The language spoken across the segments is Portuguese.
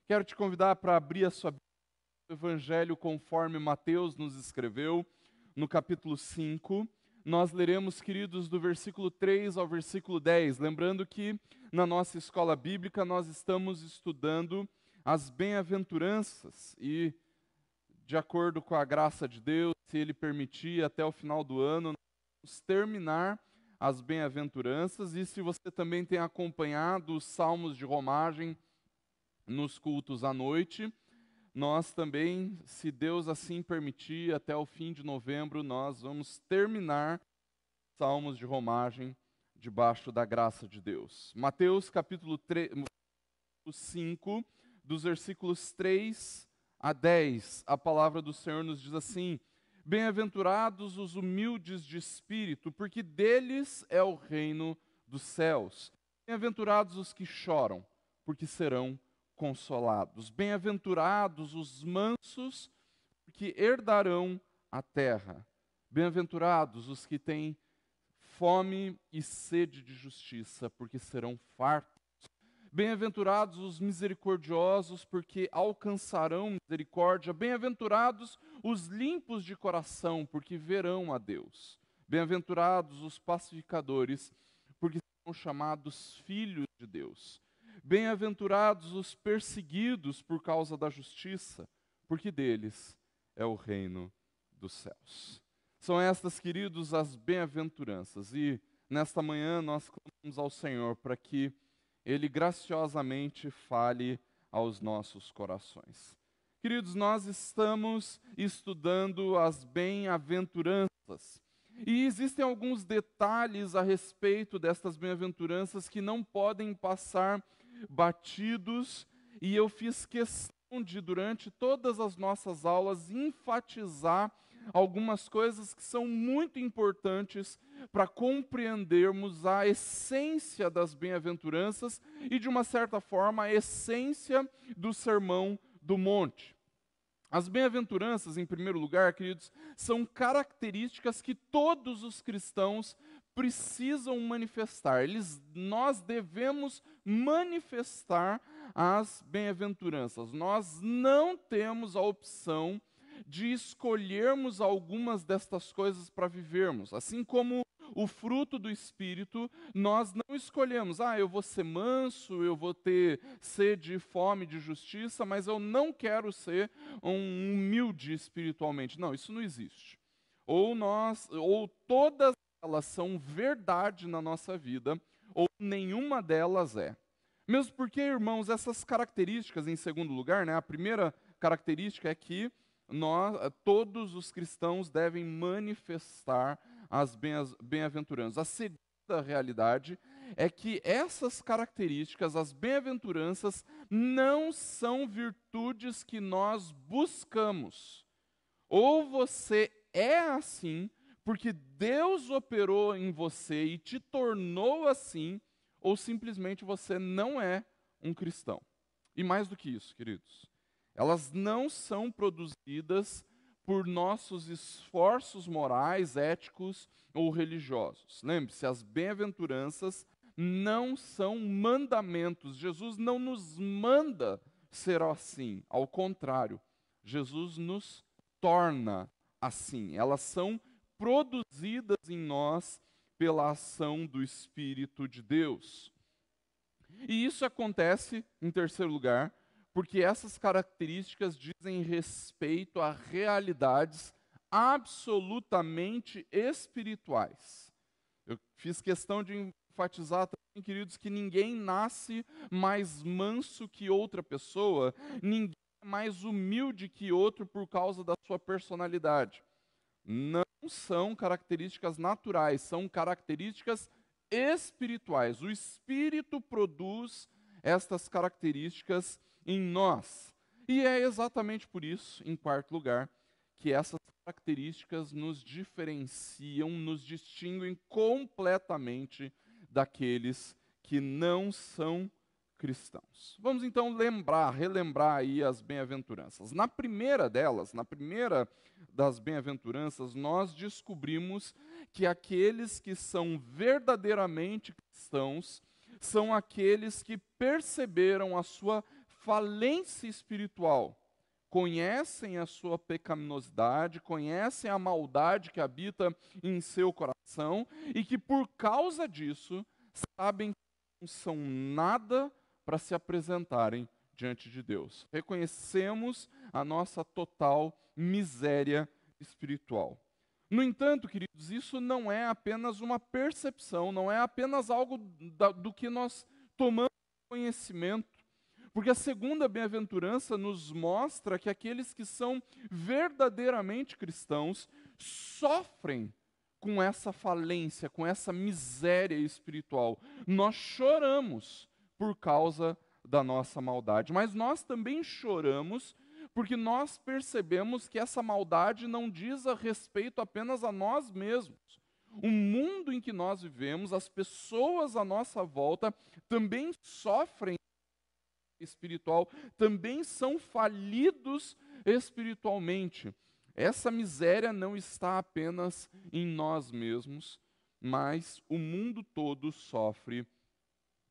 Quero te convidar para abrir a sua Bíblia, o Evangelho conforme Mateus nos escreveu, no capítulo 5. Nós leremos, queridos, do versículo 3 ao versículo 10. Lembrando que na nossa escola bíblica nós estamos estudando as bem-aventuranças e, de acordo com a graça de Deus, se Ele permitir, até o final do ano, nós vamos terminar as bem-aventuranças. E se você também tem acompanhado os salmos de romagem nos cultos à noite, nós também, se Deus assim permitir, até o fim de novembro, nós vamos terminar salmos de romagem debaixo da graça de Deus. Mateus capítulo 5, dos versículos 3 a 10, a palavra do Senhor nos diz assim: Bem-aventurados os humildes de espírito, porque deles é o reino dos céus. Bem-aventurados os que choram, porque serão consolados. Bem-aventurados os mansos, porque herdarão a terra. Bem-aventurados os que têm fome e sede de justiça, porque serão fartos. Bem-aventurados os misericordiosos, porque alcançarão misericórdia. Bem-aventurados os limpos de coração, porque verão a Deus. Bem-aventurados os pacificadores, porque serão chamados filhos de Deus. Bem-aventurados os perseguidos por causa da justiça, porque deles é o reino dos céus. São estas, queridos, as bem-aventuranças. E nesta manhã nós clamamos ao Senhor para que Ele graciosamente fale aos nossos corações. Queridos, nós estamos estudando as bem-aventuranças. E existem alguns detalhes a respeito destas bem-aventuranças que não podem passar batidos, e eu fiz questão de, durante todas as nossas aulas, enfatizar algumas coisas que são muito importantes para compreendermos a essência das bem-aventuranças e, de uma certa forma, a essência do Sermão do Monte. As bem-aventuranças, em primeiro lugar, queridos, são características que todos os cristãos precisam manifestar. Nós devemos manifestar as bem-aventuranças. Nós não temos a opção de escolhermos algumas destas coisas para vivermos. Assim como o fruto do Espírito, nós não escolhemos, eu vou ser manso, eu vou ter sede e fome de justiça, mas eu não quero ser um humilde espiritualmente. Não, isso não existe. Ou todas elas são verdade na nossa vida, ou nenhuma delas é. Mesmo porque, irmãos, essas características, em segundo lugar, a primeira característica é que todos os cristãos devem manifestar as bem-aventuranças. A segunda realidade é que essas características, as bem-aventuranças, não são virtudes que nós buscamos. Ou você é assim, porque Deus operou em você e te tornou assim, ou simplesmente você não é um cristão. E mais do que isso, queridos, elas não são produzidas por nossos esforços morais, éticos ou religiosos. Lembre-se, as bem-aventuranças não são mandamentos. Jesus não nos manda ser assim. Ao contrário, Jesus nos torna assim. Elas são produzidas em nós pela ação do Espírito de Deus. E isso acontece, em terceiro lugar, porque essas características dizem respeito a realidades absolutamente espirituais. Eu fiz questão de enfatizar também, queridos, que ninguém nasce mais manso que outra pessoa, ninguém é mais humilde que outro por causa da sua personalidade. Não são características naturais, são características espirituais. O Espírito produz estas características em nós. E é exatamente por isso, em quarto lugar, que essas características nos diferenciam, nos distinguem completamente daqueles que não são cristãos. Vamos então relembrar aí as bem-aventuranças. Na primeira das bem-aventuranças, nós descobrimos que aqueles que são verdadeiramente cristãos são aqueles que perceberam a sua falência espiritual, conhecem a sua pecaminosidade, conhecem a maldade que habita em seu coração e que por causa disso sabem que não são nada para se apresentarem diante de Deus. Reconhecemos a nossa total miséria espiritual. No entanto, queridos, isso não é apenas uma percepção, não é apenas algo do que nós tomamos conhecimento, porque a segunda bem-aventurança nos mostra que aqueles que são verdadeiramente cristãos sofrem com essa falência, com essa miséria espiritual. Nós choramos por causa da nossa maldade, mas nós também choramos porque nós percebemos que essa maldade não diz a respeito apenas a nós mesmos. O mundo em que nós vivemos, as pessoas à nossa volta também sofrem espiritual, também são falidos espiritualmente. Essa miséria não está apenas em nós mesmos, mas o mundo todo sofre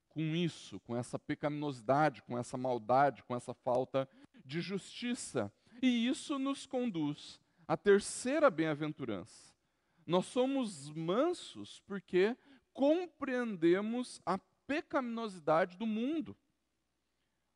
com isso, com essa pecaminosidade, com essa maldade, com essa falta de justiça. E isso nos conduz à terceira bem-aventurança. Nós somos mansos porque compreendemos a pecaminosidade do mundo.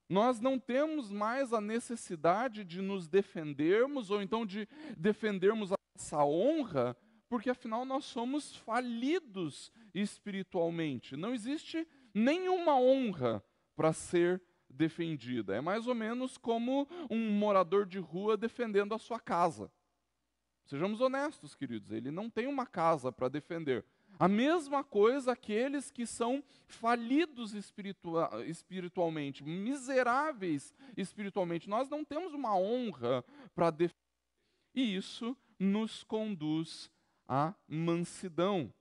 Nós não temos mais a necessidade de nos defendermos ou então de defendermos a nossa honra, porque afinal nós somos falidos espiritualmente. Não existe nenhuma honra para ser defendida. É mais ou menos como um morador de rua defendendo a sua casa. Sejamos honestos, queridos, ele não tem uma casa para defender. A mesma coisa aqueles que são falidos espiritualmente, miseráveis espiritualmente. Nós não temos uma honra para defender. E isso nos conduz à mansidão.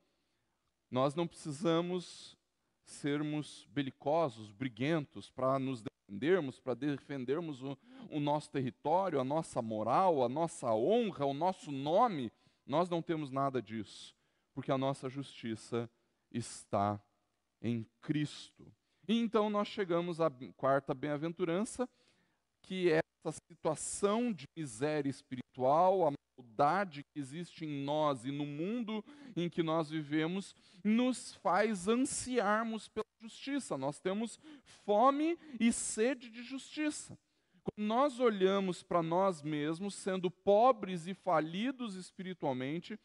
Nós não precisamos sermos belicosos, briguentos, para nos defendermos, para defendermos o nosso território, a nossa moral, a nossa honra, o nosso nome. Nós não temos nada disso, porque a nossa justiça está em Cristo. E então nós chegamos à quarta bem-aventurança, que é essa situação de miséria espiritual, a maldade que existe em nós e no mundo em que nós vivemos, nos faz ansiarmos pela justiça. Nós temos fome e sede de justiça. Quando nós olhamos para nós mesmos, sendo pobres e falidos espiritualmente,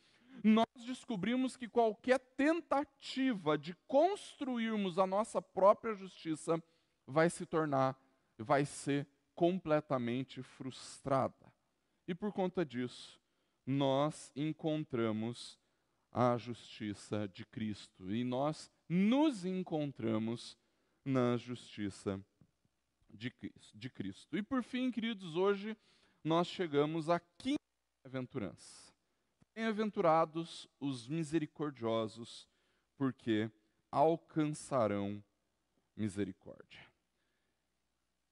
nós descobrimos que qualquer tentativa de construirmos a nossa própria justiça vai ser completamente frustrada. E por conta disso, nós encontramos a justiça de Cristo e nós nos encontramos na justiça de Cristo. E por fim, queridos, hoje nós chegamos à quinta bem-aventurança. Bem-aventurados os misericordiosos, porque alcançarão misericórdia.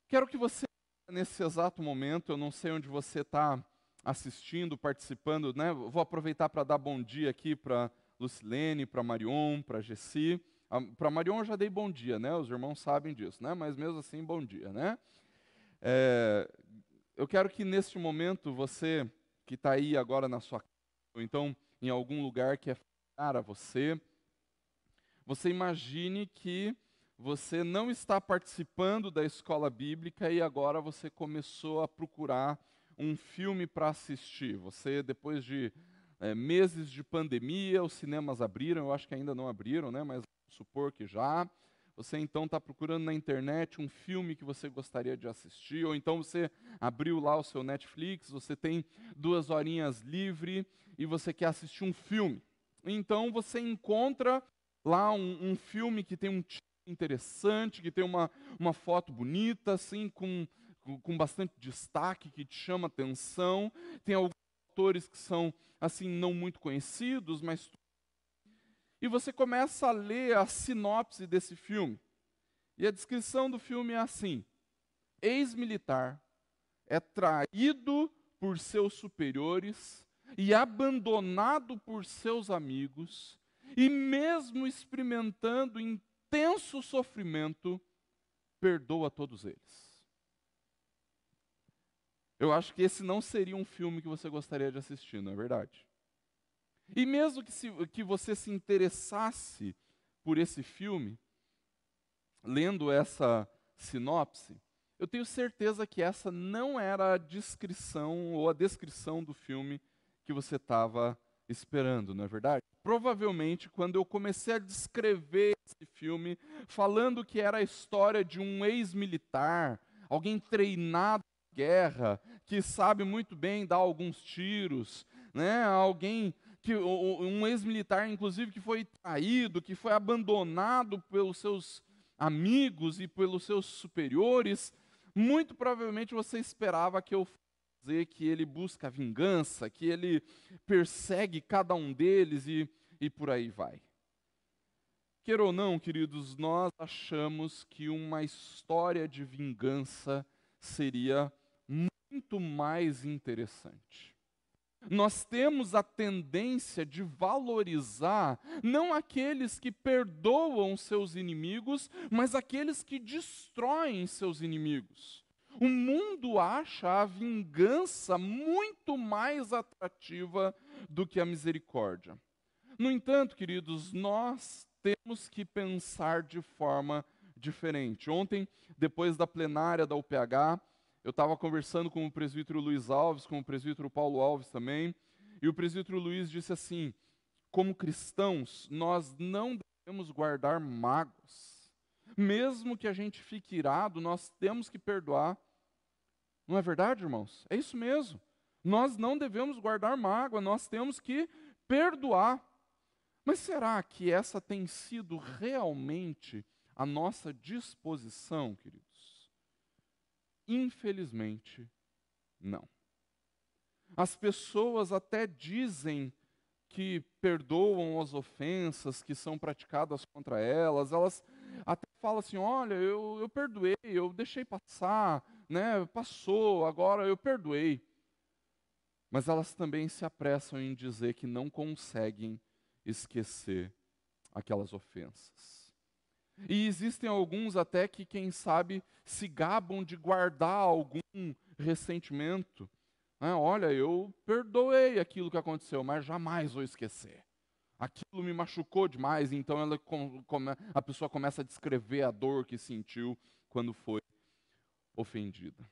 Quero que você, nesse exato momento, eu não sei onde você está assistindo, participando, né? Vou aproveitar para dar bom dia aqui para Lucilene, para Marion, para Gessi. Para Marion eu já dei bom dia, né? Os irmãos sabem disso, né? Mas mesmo assim, bom dia, né? Eu quero que neste momento você que está aí agora na sua casa, ou então em algum lugar que é familiar a você, você imagine que você não está participando da escola bíblica e agora você começou a procurar um filme para assistir. Você, depois de meses de pandemia, os cinemas abriram, eu acho que ainda não abriram, né? Mas vamos supor que já. Você então está procurando na internet um filme que você gostaria de assistir, ou então você abriu lá o seu Netflix, você tem 2 horinhas livre e você quer assistir um filme. Então você encontra lá um filme que tem um título interessante, que tem uma foto bonita, assim, com bastante destaque, que te chama atenção. Tem alguns atores que são, assim, não muito conhecidos, mas... E você começa a ler a sinopse desse filme. E a descrição do filme é assim: ex-militar é traído por seus superiores e abandonado por seus amigos, e mesmo experimentando intenso sofrimento, perdoa todos eles. eu acho que esse não seria um filme que você gostaria de assistir, não é verdade? E mesmo que você se interessasse por esse filme, lendo essa sinopse, eu tenho certeza que essa não era a descrição ou a descrição do filme que você estava esperando, não é verdade? Provavelmente, quando eu comecei a descrever esse filme, falando que era a história de um ex-militar, alguém treinado em guerra, que sabe muito bem dar alguns tiros, né? Alguém um ex-militar, inclusive, que foi traído, que foi abandonado pelos seus amigos e pelos seus superiores, muito provavelmente você esperava que eu dizer que ele busca vingança, que ele persegue cada um deles e por aí vai. Queira ou não, queridos, nós achamos que uma história de vingança seria muito mais interessante. Nós temos a tendência de valorizar não aqueles que perdoam seus inimigos, mas aqueles que destroem seus inimigos. O mundo acha a vingança muito mais atrativa do que a misericórdia. No entanto, queridos, nós temos que pensar de forma diferente. Ontem, depois da plenária da UPH, eu estava conversando com o presbítero Luiz Alves, com o presbítero Paulo Alves também, e o presbítero Luiz disse assim: como cristãos, nós não devemos guardar mágoas. Mesmo que a gente fique irado, nós temos que perdoar. Não é verdade, irmãos? É isso mesmo. Nós não devemos guardar mágoa, nós temos que perdoar. Mas será que essa tem sido realmente a nossa disposição, queridos? Infelizmente, não. As pessoas até dizem que perdoam as ofensas que são praticadas contra elas, elas até falam assim: olha, eu perdoei, eu deixei passar, né? Passou, agora eu perdoei. Mas elas também se apressam em dizer que não conseguem esquecer aquelas ofensas. E existem alguns até que, quem sabe, se gabam de guardar algum ressentimento. Olha, eu perdoei aquilo que aconteceu, mas jamais vou esquecer. Aquilo me machucou demais, então a pessoa começa a descrever a dor que sentiu quando foi ofendida.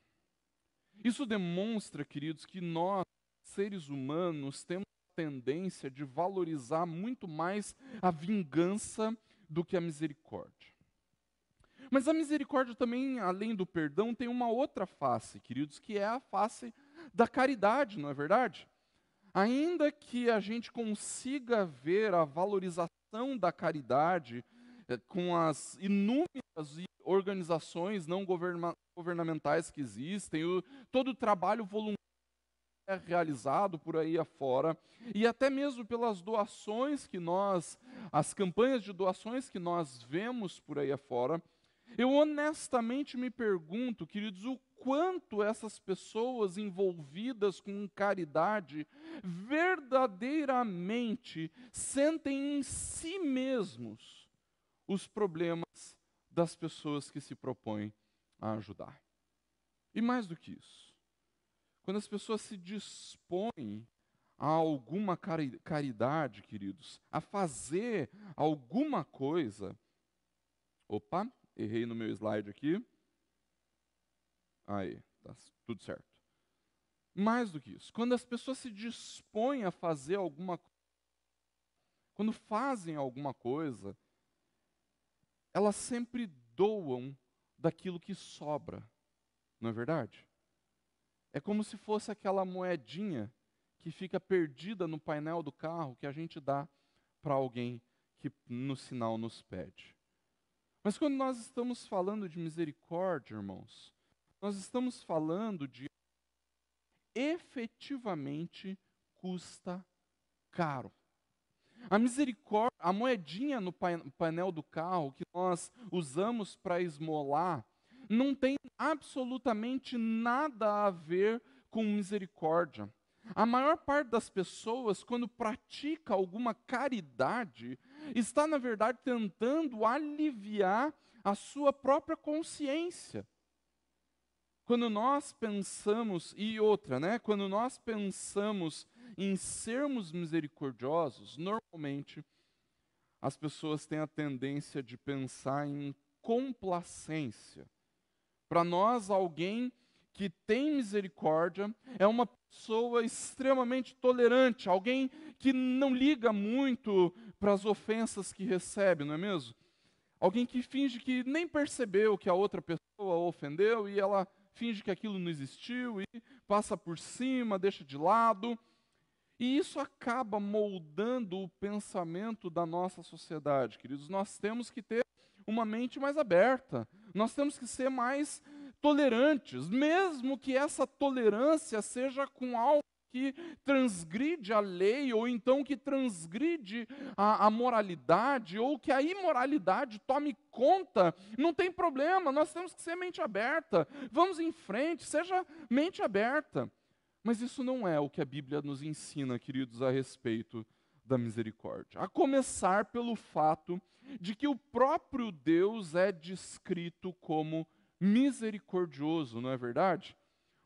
Isso demonstra, queridos, que nós, seres humanos, temos a tendência de valorizar muito mais a vingança do que a misericórdia. Mas a misericórdia também, além do perdão, tem uma outra face, queridos, que é a face da caridade, não é verdade? Ainda que a gente consiga ver a valorização da caridade com as inúmeras organizações não governamentais que existem, todo o trabalho voluntário é realizado por aí afora, e até mesmo pelas doações que as campanhas de doações que nós vemos por aí afora, eu honestamente me pergunto, queridos, o quanto essas pessoas envolvidas com caridade verdadeiramente sentem em si mesmos os problemas das pessoas que se propõem a ajudar. E mais do que isso, quando as pessoas se dispõem a alguma caridade, queridos, a fazer alguma coisa. Opa, errei no meu slide aqui. Aí, tá tudo certo. Mais do que isso, quando as pessoas se dispõem a fazer alguma coisa, quando fazem alguma coisa, elas sempre doam daquilo que sobra, não é verdade? É como se fosse aquela moedinha que fica perdida no painel do carro que a gente dá para alguém que no sinal nos pede. Mas quando nós estamos falando de misericórdia, irmãos, nós estamos falando de efetivamente custa caro. A misericórdia, a moedinha no painel do carro que nós usamos para esmolar, não tem absolutamente nada a ver com misericórdia. A maior parte das pessoas, quando pratica alguma caridade, está, na verdade, tentando aliviar a sua própria consciência. Quando nós pensamos, e outra, né? Quando nós pensamos em sermos misericordiosos, normalmente as pessoas têm a tendência de pensar em complacência. Para nós, alguém que tem misericórdia é uma pessoa extremamente tolerante, alguém que não liga muito para as ofensas que recebe, não é mesmo? Alguém que finge que nem percebeu que a outra pessoa ofendeu e ela finge que aquilo não existiu e passa por cima, deixa de lado. E isso acaba moldando o pensamento da nossa sociedade, queridos. Nós temos que ter uma mente mais aberta, nós temos que ser mais tolerantes, mesmo que essa tolerância seja com algo que transgride a lei, ou então que transgride a moralidade, ou que a imoralidade tome conta, não tem problema, nós temos que ser mente aberta, vamos em frente, seja mente aberta. Mas isso não é o que a Bíblia nos ensina, queridos, a respeito da misericórdia. A começar pelo fato de que o próprio Deus é descrito como misericordioso, não é verdade?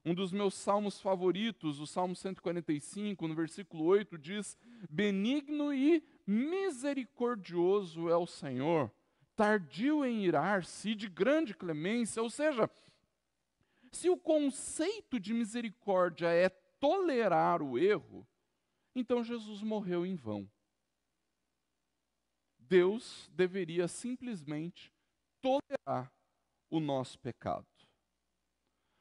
Um dos meus salmos favoritos, o Salmo 145, no versículo 8, diz: benigno e misericordioso é o Senhor, tardio em irar-se e de grande clemência. Ou seja, se o conceito de misericórdia é tolerar o erro, então Jesus morreu em vão. Deus deveria simplesmente tolerar o nosso pecado.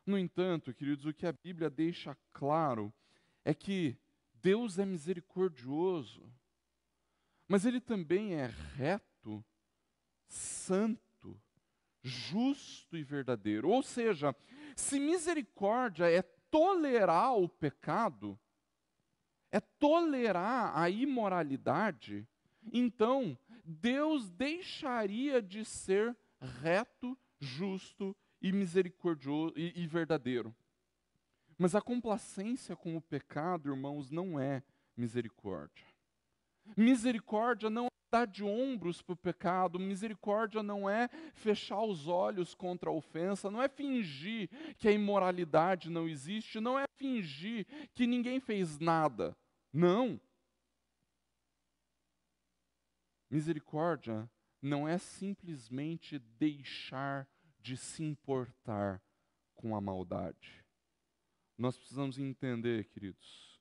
No entanto, queridos, o que a Bíblia deixa claro é que Deus é misericordioso, mas Ele também é reto, santo, justo e verdadeiro. Ou seja, se misericórdia é tolerar o pecado, é tolerar a imoralidade, então Deus deixaria de ser reto, justo e misericordioso e verdadeiro. Mas a complacência com o pecado, irmãos, não é misericórdia. Misericórdia não é dar de ombros para o pecado, misericórdia não é fechar os olhos contra a ofensa, não é fingir que a imoralidade não existe, não é fingir que ninguém fez nada. Não. Misericórdia não é simplesmente deixar de se importar com a maldade. Nós precisamos entender, queridos,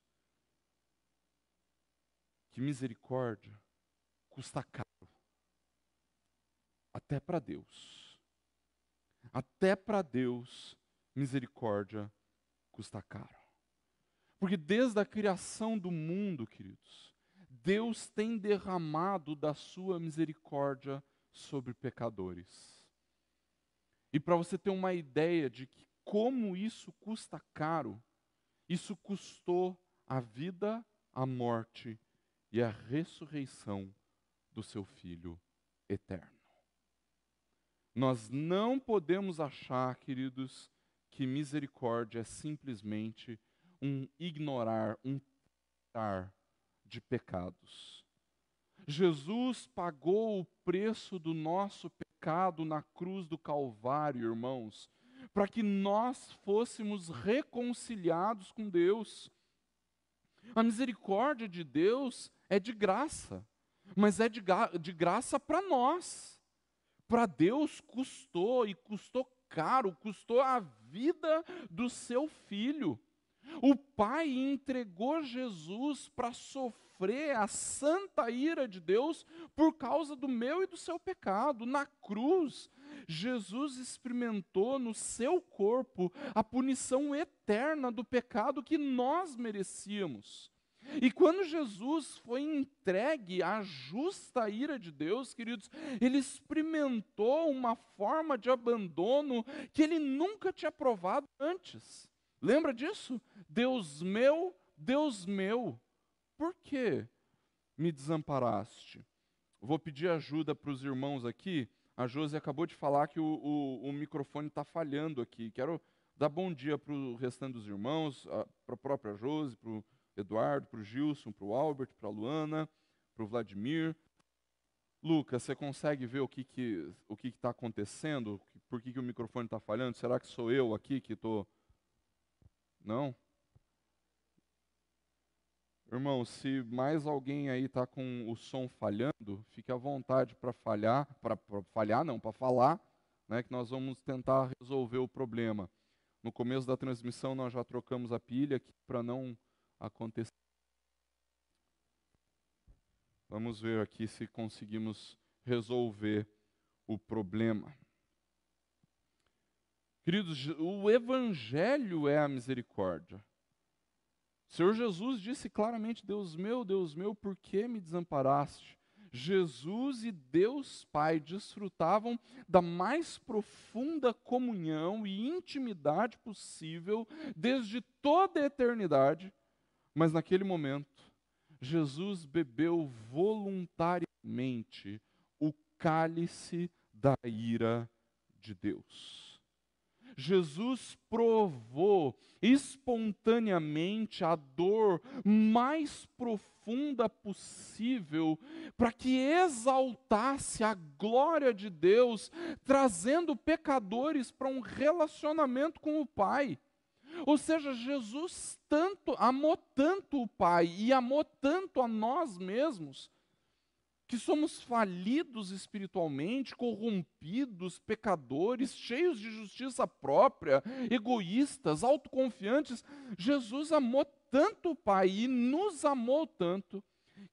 que misericórdia custa caro. Até para Deus. Até para Deus, misericórdia custa caro. Porque desde a criação do mundo, queridos, Deus tem derramado da sua misericórdia sobre pecadores. E para você ter uma ideia de que como isso custa caro, isso custou a vida, a morte e a ressurreição do seu Filho eterno. Nós não podemos achar, queridos, que misericórdia é simplesmente um ignorar, um tratar de pecados. Jesus pagou o preço do nosso pecado na cruz do Calvário, irmãos, para que nós fôssemos reconciliados com Deus. A misericórdia de Deus é de graça, mas é de graça para nós. Para Deus custou, e custou caro, custou a vida do seu filho. O Pai entregou Jesus para sofrer a santa ira de Deus por causa do meu e do seu pecado. Na cruz, Jesus experimentou no seu corpo a punição eterna do pecado que nós merecíamos. E quando Jesus foi entregue à justa ira de Deus, queridos, ele experimentou uma forma de abandono que ele nunca tinha provado antes. Lembra disso? Deus meu, por que me desamparaste? Vou pedir ajuda para os irmãos aqui. A Josi acabou de falar que o microfone está falhando aqui. Quero dar bom dia para o restante dos irmãos, para a própria Josi, para o Eduardo, para o Gilson, para o Albert, para a Luana, para o Vladimir. Lucas, você consegue ver o que está acontecendo? Por que o microfone está falhando? Será que sou eu aqui que estou... Não? Irmão, se mais alguém aí está com o som falhando, fique à vontade para falar, né, que nós vamos tentar resolver o problema. No começo da transmissão nós já trocamos a pilha aqui para não acontecer. Vamos ver aqui se conseguimos resolver o problema. Queridos, o Evangelho é a misericórdia. O Senhor Jesus disse claramente, Deus meu, por que me desamparaste? Jesus e Deus Pai desfrutavam da mais profunda comunhão e intimidade possível desde toda a eternidade, mas naquele momento, Jesus bebeu voluntariamente o cálice da ira de Deus. Jesus provou espontaneamente a dor mais profunda possível para que exaltasse a glória de Deus, trazendo pecadores para um relacionamento com o Pai. Ou seja, Jesus amou tanto o Pai e amou tanto a nós mesmos, que somos falidos espiritualmente, corrompidos, pecadores, cheios de justiça própria, egoístas, autoconfiantes. Jesus amou tanto o Pai e nos amou tanto,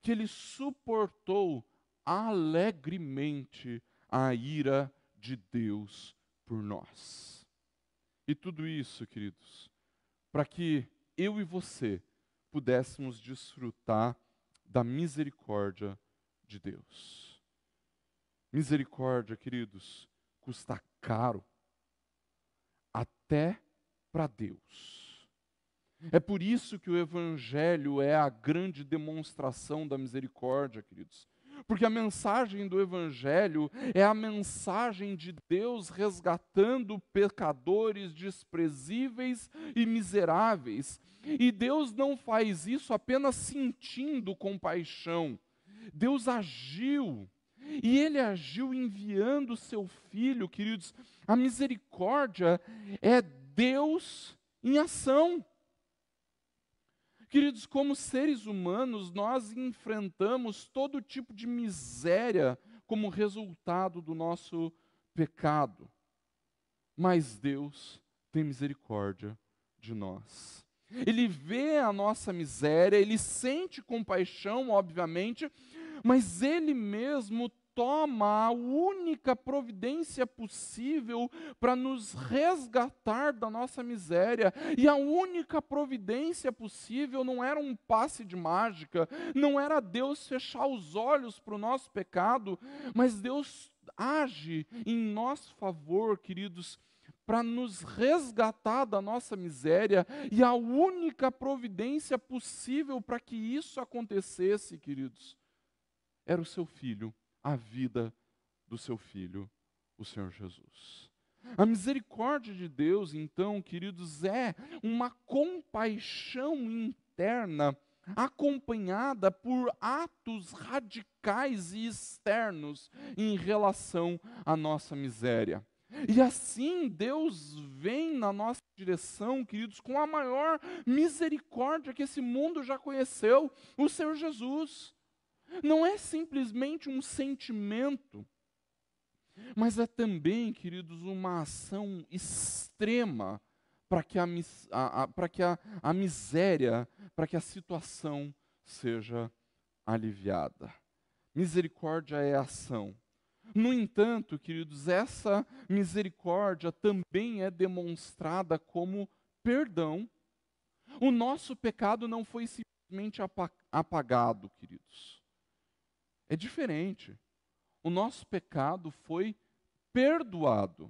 que Ele suportou alegremente a ira de Deus por nós. E tudo isso, queridos, para que eu e você pudéssemos desfrutar da misericórdia de Deus. Misericórdia, queridos, custa caro, até para Deus. É por isso que o Evangelho é a grande demonstração da misericórdia, queridos. Porque a mensagem do Evangelho é a mensagem de Deus resgatando pecadores desprezíveis e miseráveis. E Deus não faz isso apenas sentindo compaixão. Deus agiu, e Ele agiu enviando o seu Filho, queridos. A misericórdia é Deus em ação. Queridos, como seres humanos, nós enfrentamos todo tipo de miséria como resultado do nosso pecado. Mas Deus tem misericórdia de nós. Ele vê a nossa miséria, Ele sente compaixão, obviamente, mas Ele mesmo toma a única providência possível para nos resgatar da nossa miséria. E a única providência possível não era um passe de mágica, não era Deus fechar os olhos para o nosso pecado, mas Deus age em nosso favor, queridos, para nos resgatar da nossa miséria, e a única providência possível para que isso acontecesse, queridos, era o seu Filho, a vida do seu Filho, o Senhor Jesus. A misericórdia de Deus, então, queridos, é uma compaixão interna, acompanhada por atos radicais e externos em relação à nossa miséria. E assim Deus vem na nossa direção, queridos, com a maior misericórdia que esse mundo já conheceu, o Senhor Jesus. Não é simplesmente um sentimento, mas é também, queridos, uma ação extrema para que a miséria, para que a situação seja aliviada. Misericórdia é ação. No entanto, queridos, essa misericórdia também é demonstrada como perdão. O nosso pecado não foi simplesmente apagado, queridos. É diferente. O nosso pecado foi perdoado.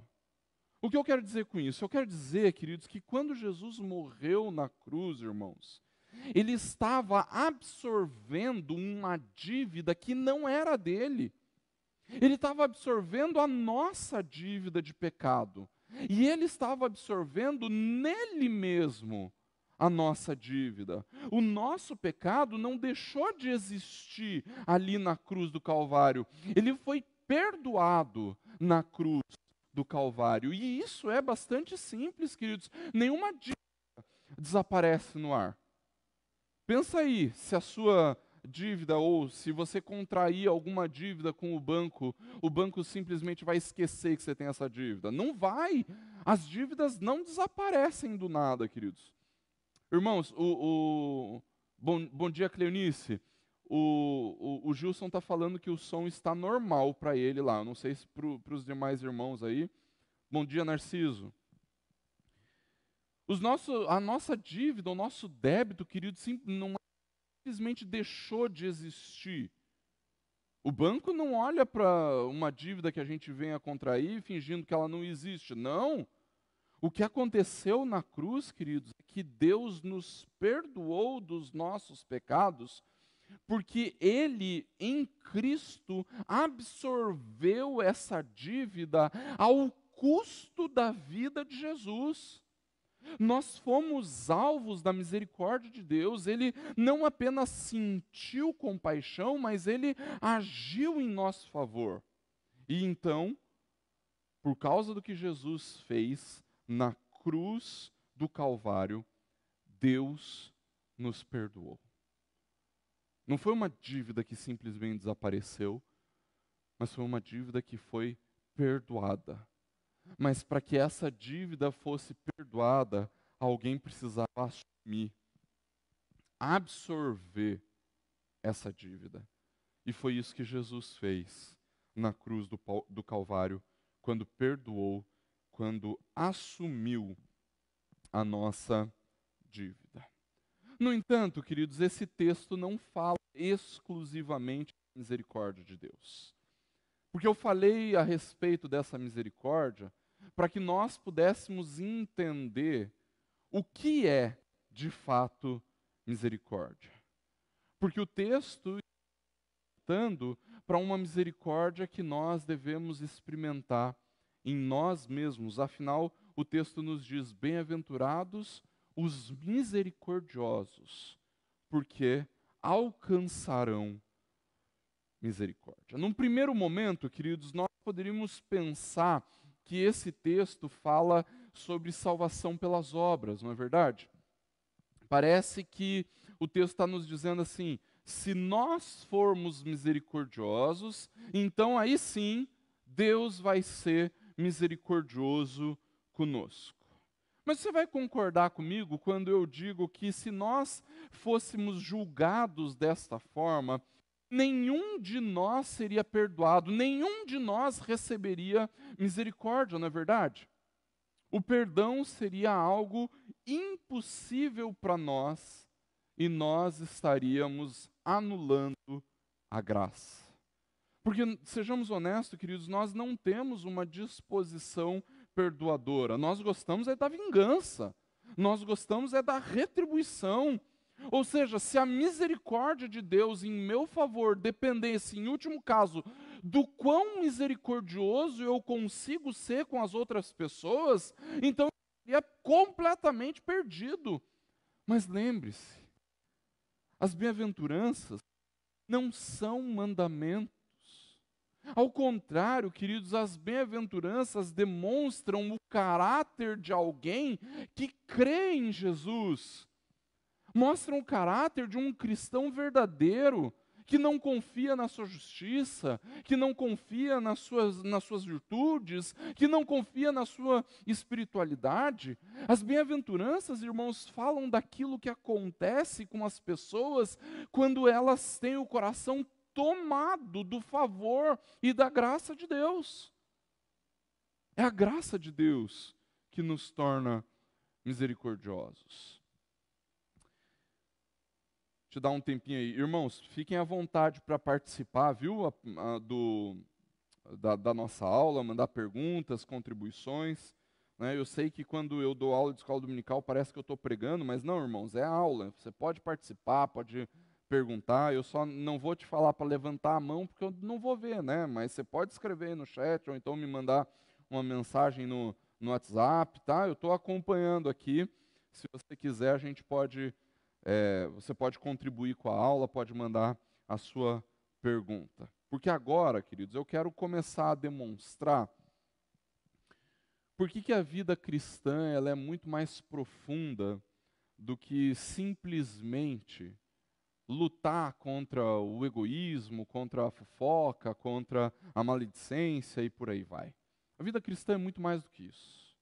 O que eu quero dizer com isso? Eu quero dizer, queridos, que quando Jesus morreu na cruz, irmãos, Ele estava absorvendo uma dívida que não era dele. Ele estava absorvendo a nossa dívida de pecado. E Ele estava absorvendo nele mesmo a nossa dívida. O nosso pecado não deixou de existir ali na cruz do Calvário. Ele foi perdoado na cruz do Calvário. E isso é bastante simples, queridos. Nenhuma dívida desaparece no ar. Pensa aí, se a sua dívida ou se você contrair alguma dívida com o banco simplesmente vai esquecer que você tem essa dívida. Não vai. As dívidas não desaparecem do nada, queridos. Irmãos, bom dia, Cleonice. O Gilson está falando que o som está normal para ele lá. Eu não sei se para os demais irmãos aí. Bom dia, Narciso. A nossa dívida, o nosso débito, querido, não simplesmente deixou de existir. O banco não olha para uma dívida que a gente venha contrair fingindo que ela não existe. Não. O que aconteceu na cruz, queridos, é que Deus nos perdoou dos nossos pecados, porque Ele, em Cristo, absorveu essa dívida ao custo da vida de Jesus. Nós fomos alvos da misericórdia de Deus. Ele não apenas sentiu compaixão, mas Ele agiu em nosso favor. E então, por causa do que Jesus fez na cruz do Calvário, Deus nos perdoou. Não foi uma dívida que simplesmente desapareceu, mas foi uma dívida que foi perdoada. Mas para que essa dívida fosse perdoada, alguém precisava assumir, absorver essa dívida. E foi isso que Jesus fez na cruz do Calvário, quando perdoou, quando assumiu a nossa dívida. No entanto, queridos, esse texto não fala exclusivamente da misericórdia de Deus. Porque eu falei a respeito dessa misericórdia para que nós pudéssemos entender o que é, de fato, misericórdia. Porque o texto está apontando para uma misericórdia que nós devemos experimentar em nós mesmos. Afinal, o texto nos diz: bem-aventurados os misericordiosos, porque alcançarão misericórdia. Num primeiro momento, queridos, nós poderíamos pensar que esse texto fala sobre salvação pelas obras, não é verdade? Parece que o texto está nos dizendo assim: se nós formos misericordiosos, então aí sim Deus vai ser misericordioso conosco. Mas você vai concordar comigo quando eu digo que se nós fôssemos julgados desta forma, nenhum de nós seria perdoado, nenhum de nós receberia misericórdia, não é verdade? O perdão seria algo impossível para nós e nós estaríamos anulando a graça. Porque, sejamos honestos, queridos, nós não temos uma disposição perdoadora. Nós gostamos é da vingança. Nós gostamos é da retribuição. Ou seja, se a misericórdia de Deus em meu favor dependesse, em último caso, do quão misericordioso eu consigo ser com as outras pessoas, então eu seria completamente perdido. Mas lembre-se, as bem-aventuranças não são mandamentos. Ao contrário, queridos, as bem-aventuranças demonstram o caráter de alguém que crê em Jesus. Mostram o caráter de um cristão verdadeiro, que não confia na sua justiça, que não confia nas suas virtudes, que não confia na sua espiritualidade. As bem-aventuranças, irmãos, falam daquilo que acontece com as pessoas quando elas têm o coração tomado do favor e da graça de Deus. É a graça de Deus que nos torna misericordiosos. Te dar um tempinho aí. Irmãos, fiquem à vontade para participar, viu, da nossa aula, mandar perguntas, contribuições. Né? Eu sei que quando eu dou aula de escola dominical parece que eu estou pregando, mas não, irmãos, é aula. Você pode participar, pode perguntar. Eu só não vou te falar para levantar a mão, porque eu não vou ver, né? Mas você pode escrever aí no chat, ou então me mandar uma mensagem no WhatsApp, tá? Eu estou acompanhando aqui. Se você quiser, a gente pode, você pode contribuir com a aula, pode mandar a sua pergunta. Porque agora, queridos, eu quero começar a demonstrar por que a vida cristã ela é muito mais profunda do que simplesmente lutar contra o egoísmo, contra a fofoca, contra a maledicência e por aí vai. A vida cristã é muito mais do que isso.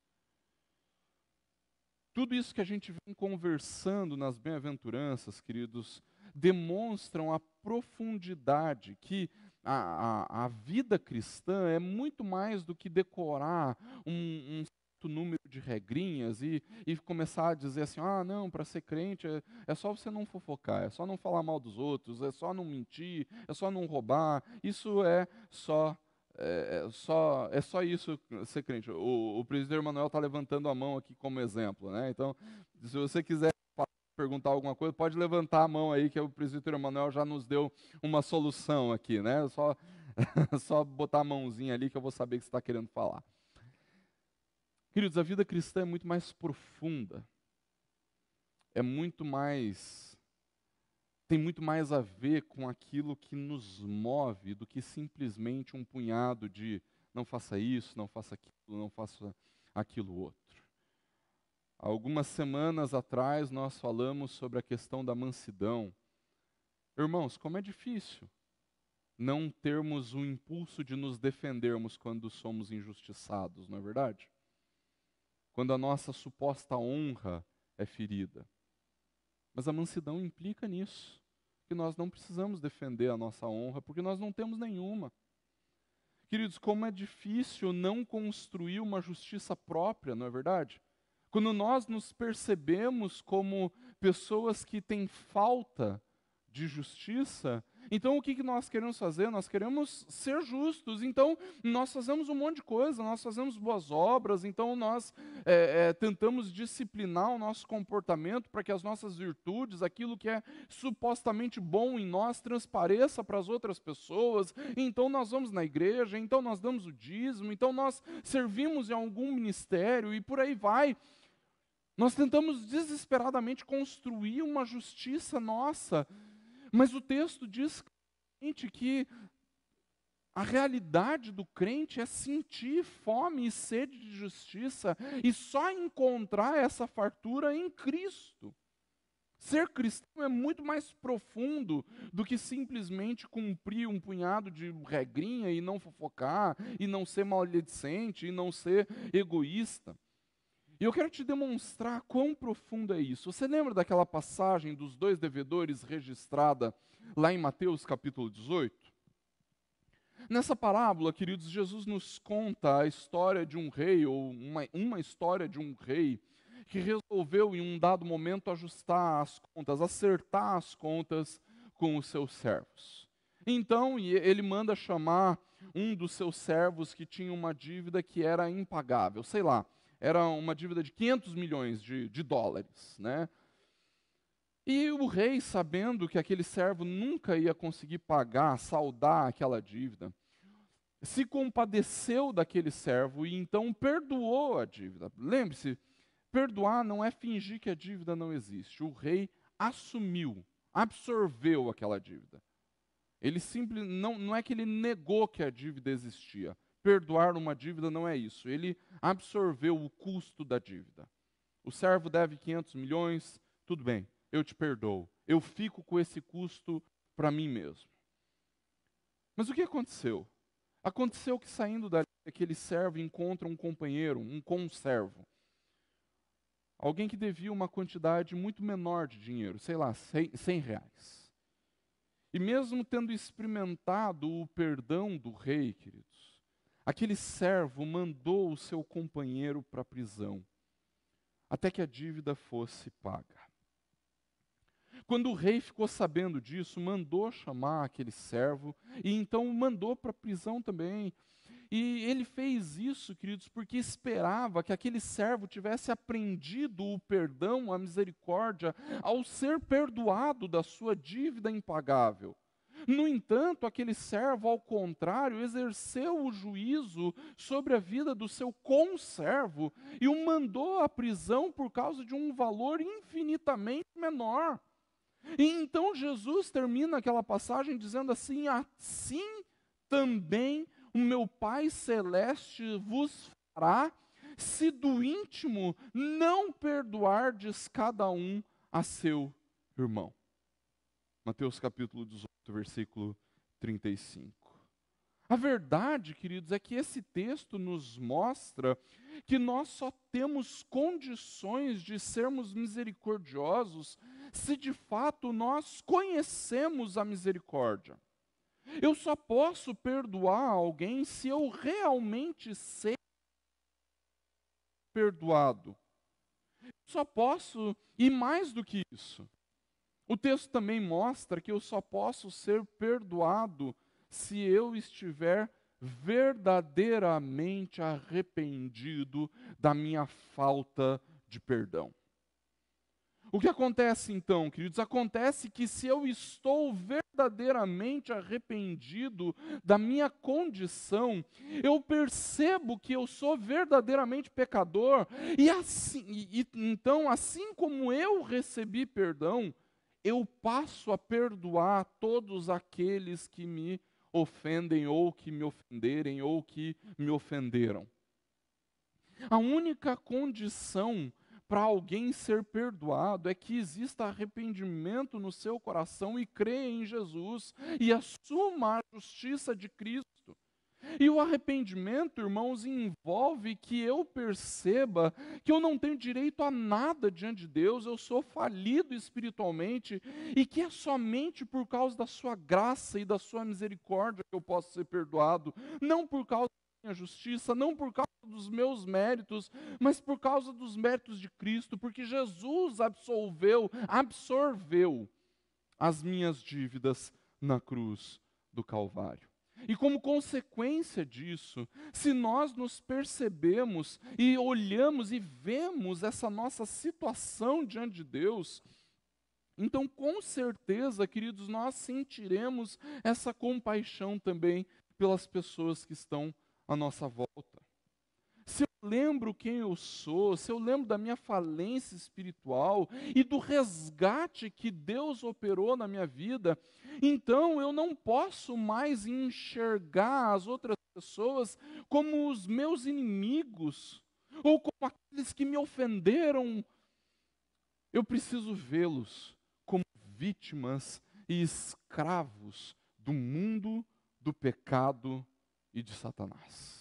Tudo isso que a gente vem conversando nas bem-aventuranças, queridos, demonstram a profundidade que a vida cristã é muito mais do que decorar um certo número de regrinhas e começar a dizer assim, ah, não, para ser crente é só você não fofocar, é só não falar mal dos outros, é só não mentir, é só não roubar, isso é só isso ser crente. O presbítero Emanuel está levantando a mão aqui como exemplo, né? Então, se você quiser perguntar alguma coisa, pode levantar a mão aí, que o presbítero Emanuel já nos deu uma solução aqui, né? Só, só botar a mãozinha ali que eu vou saber o que você está querendo falar. Queridos, a vida cristã é muito mais profunda, é muito mais, tem muito mais a ver com aquilo que nos move do que simplesmente um punhado de não faça isso, não faça aquilo, não faça aquilo outro. Há algumas semanas atrás nós falamos sobre a questão da mansidão. Irmãos, como é difícil não termos o impulso de nos defendermos quando somos injustiçados, não é verdade? Quando a nossa suposta honra é ferida. Mas a mansidão implica nisso, que nós não precisamos defender a nossa honra, porque nós não temos nenhuma. Queridos, como é difícil não construir uma justiça própria, não é verdade? Quando nós nos percebemos como pessoas que têm falta de justiça, então o que nós queremos fazer? Nós queremos ser justos, então nós fazemos um monte de coisa, nós fazemos boas obras, então nós tentamos disciplinar o nosso comportamento para que as nossas virtudes, aquilo que é supostamente bom em nós, transpareça para as outras pessoas, então nós vamos na igreja, então nós damos o dízimo, então nós servimos em algum ministério e por aí vai. Nós tentamos desesperadamente construir uma justiça nossa, mas o texto diz claramente que a realidade do crente é sentir fome e sede de justiça e só encontrar essa fartura em Cristo. Ser cristão é muito mais profundo do que simplesmente cumprir um punhado de regrinha e não fofocar, e não ser maledicente, e não ser egoísta. E eu quero te demonstrar quão profundo é isso. Você lembra daquela passagem dos 2 devedores registrada lá em Mateus capítulo 18? Nessa parábola, queridos, Jesus nos conta a história de um rei, ou uma história de um rei, que resolveu em um dado momento ajustar as contas, acertar as contas com os seus servos. Então, ele manda chamar um dos seus servos que tinha uma dívida que era impagável, sei lá, era uma dívida de 500 milhões de dólares, né? E o rei, sabendo que aquele servo nunca ia conseguir pagar, saldar aquela dívida, se compadeceu daquele servo e então perdoou a dívida. Lembre-se, perdoar não é fingir que a dívida não existe. O rei assumiu, absorveu aquela dívida. Ele não é que ele negou que a dívida existia. Perdoar uma dívida não é isso. Ele absorveu o custo da dívida. O servo deve 500 milhões, tudo bem, eu te perdoo. Eu fico com esse custo para mim mesmo. Mas o que aconteceu? Aconteceu que saindo dali, aquele servo encontra um companheiro, um conservo. Alguém que devia uma quantidade muito menor de dinheiro, sei lá, 100 reais. E mesmo tendo experimentado o perdão do rei, queridos, aquele servo mandou o seu companheiro para a prisão, até que a dívida fosse paga. Quando o rei ficou sabendo disso, mandou chamar aquele servo, e então o mandou para a prisão também. E ele fez isso, queridos, porque esperava que aquele servo tivesse aprendido o perdão, a misericórdia, ao ser perdoado da sua dívida impagável. No entanto, aquele servo, ao contrário, exerceu o juízo sobre a vida do seu conservo e o mandou à prisão por causa de um valor infinitamente menor. E então Jesus termina aquela passagem dizendo assim: assim também o meu Pai Celeste vos fará, se do íntimo não perdoardes cada um a seu irmão. Mateus capítulo 18, versículo 35. A verdade, queridos, é que esse texto nos mostra que nós só temos condições de sermos misericordiosos se de fato nós conhecemos a misericórdia. Eu só posso perdoar alguém se eu realmente sei perdoado. Só posso, e mais do que isso, o texto também mostra que eu só posso ser perdoado se eu estiver verdadeiramente arrependido da minha falta de perdão. O que acontece então, queridos? Acontece que se eu estou verdadeiramente arrependido da minha condição, eu percebo que eu sou verdadeiramente pecador, então, assim como eu recebi perdão, eu passo a perdoar todos aqueles que me ofendem, ou que me ofenderem, ou que me ofenderam. A única condição para alguém ser perdoado é que exista arrependimento no seu coração e creia em Jesus e assuma a justiça de Cristo. E o arrependimento, irmãos, envolve que eu perceba que eu não tenho direito a nada diante de Deus, eu sou falido espiritualmente e que é somente por causa da sua graça e da sua misericórdia que eu posso ser perdoado, não por causa da minha justiça, não por causa dos meus méritos, mas por causa dos méritos de Cristo, porque Jesus absorveu as minhas dívidas na cruz do Calvário. E como consequência disso, se nós nos percebemos e olhamos e vemos essa nossa situação diante de Deus, então com certeza, queridos, nós sentiremos essa compaixão também pelas pessoas que estão à nossa volta. Se eu lembro quem eu sou, se eu lembro da minha falência espiritual e do resgate que Deus operou na minha vida, então eu não posso mais enxergar as outras pessoas como os meus inimigos ou como aqueles que me ofenderam. Eu preciso vê-los como vítimas e escravos do mundo, do pecado e de Satanás.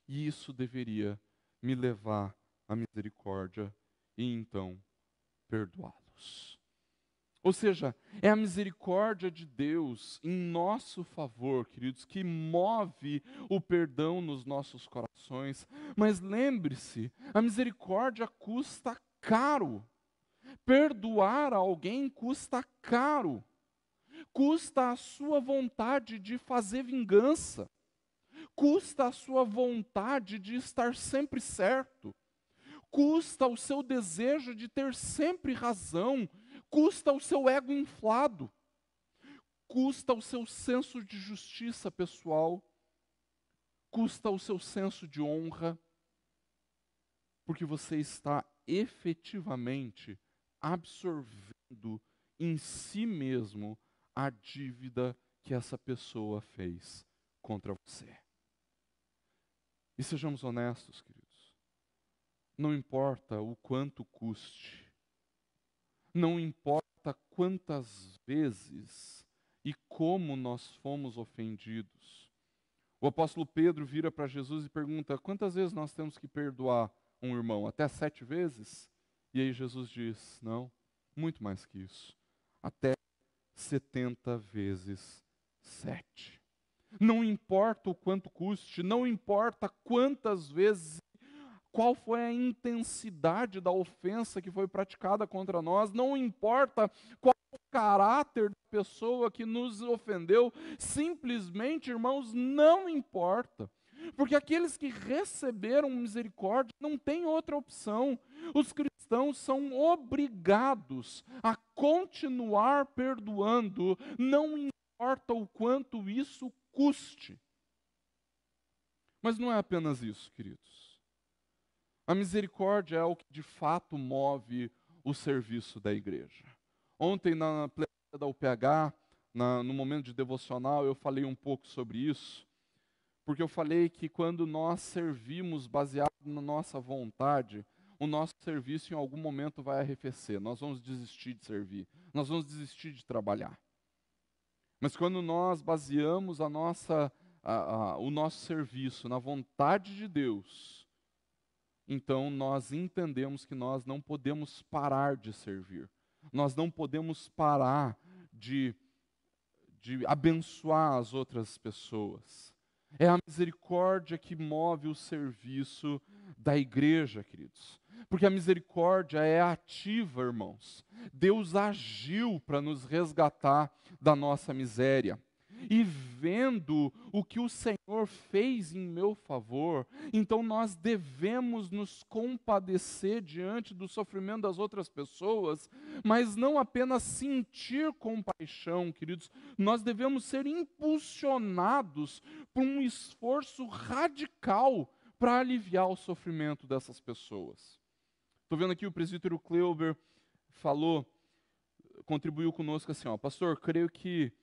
E isso deveria me levar à misericórdia e então perdoá-los. Ou seja, é a misericórdia de Deus em nosso favor, queridos, que move o perdão nos nossos corações. Mas lembre-se, a misericórdia custa caro. Perdoar alguém custa caro. Custa a sua vontade de fazer vingança. Custa a sua vontade de estar sempre certo, custa o seu desejo de ter sempre razão, custa o seu ego inflado, custa o seu senso de justiça pessoal, custa o seu senso de honra, porque você está efetivamente absorvendo em si mesmo a dívida que essa pessoa fez contra você. E sejamos honestos, queridos. Não importa o quanto custe, não importa quantas vezes e como nós fomos ofendidos. O apóstolo Pedro vira para Jesus e pergunta: quantas vezes nós temos que perdoar um irmão? Até 7 vezes? E aí Jesus diz: não, muito mais que isso. Até 70 vezes 7. Não importa o quanto custe, não importa quantas vezes, qual foi a intensidade da ofensa que foi praticada contra nós, não importa qual o caráter da pessoa que nos ofendeu, simplesmente, irmãos, não importa. Porque aqueles que receberam misericórdia não têm outra opção. Os cristãos são obrigados a continuar perdoando, não importa importa o quanto isso custe. Mas não é apenas isso, queridos. A misericórdia é o que de fato move o serviço da igreja. Ontem, na plenária da UPH, no momento de devocional, eu falei um pouco sobre isso, porque eu falei que quando nós servimos baseado na nossa vontade, o nosso serviço em algum momento vai arrefecer, nós vamos desistir de servir, nós vamos desistir de trabalhar. Mas quando nós baseamos o nosso serviço na vontade de Deus, então nós entendemos que nós não podemos parar de servir. Nós não podemos parar de abençoar as outras pessoas. É a misericórdia que move o serviço da igreja, queridos. Porque a misericórdia é ativa, irmãos. Deus agiu para nos resgatar da nossa miséria. E vendo o que o Senhor fez em meu favor, então nós devemos nos compadecer diante do sofrimento das outras pessoas, mas não apenas sentir compaixão, queridos, nós devemos ser impulsionados por um esforço radical para aliviar o sofrimento dessas pessoas. Estou vendo aqui o presbítero Kleuber contribuiu conosco assim, pastor, creio que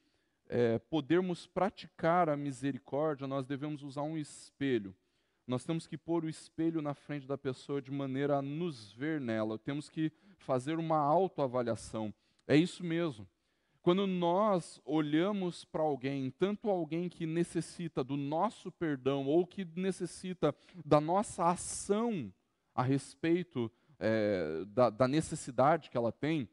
podermos praticar a misericórdia, nós devemos usar um espelho. Nós temos que pôr o espelho na frente da pessoa de maneira a nos ver nela. Temos que fazer uma autoavaliação. É isso mesmo. Quando nós olhamos para alguém, tanto alguém que necessita do nosso perdão ou que necessita da nossa ação a respeito da necessidade que ela tem,